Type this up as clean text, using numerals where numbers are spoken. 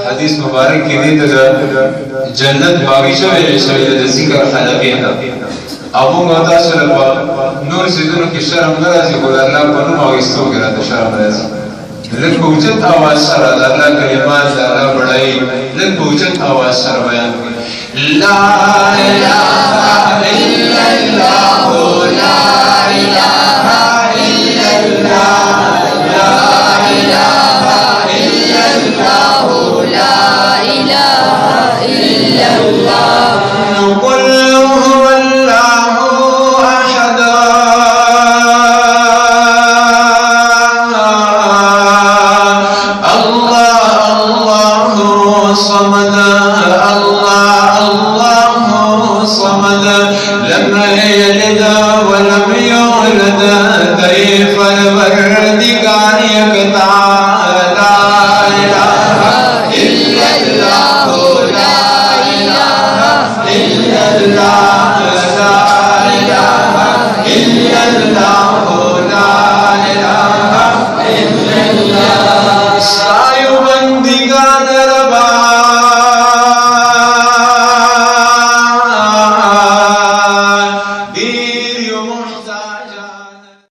حدیث مبارک کی دی جنت باغیچہ میں شوید ذکر حلقی ہے ابو موتا شرفا نور سیدنو کی شرم نرازی قول اللہ پنو باغیستو گرا تا شرم نرازی لن بوجت آواز شر اللہ کلمات اللہ بڑھائی لن بوجت آواز شر بیان لا الہ الا اللہ لا الہ الا اللہ لا الہ الا اللہ لا الہ الا اللہ قل هو اللہ احد اللہ صمد اللہ صمد لم يلد ولم يولد كيف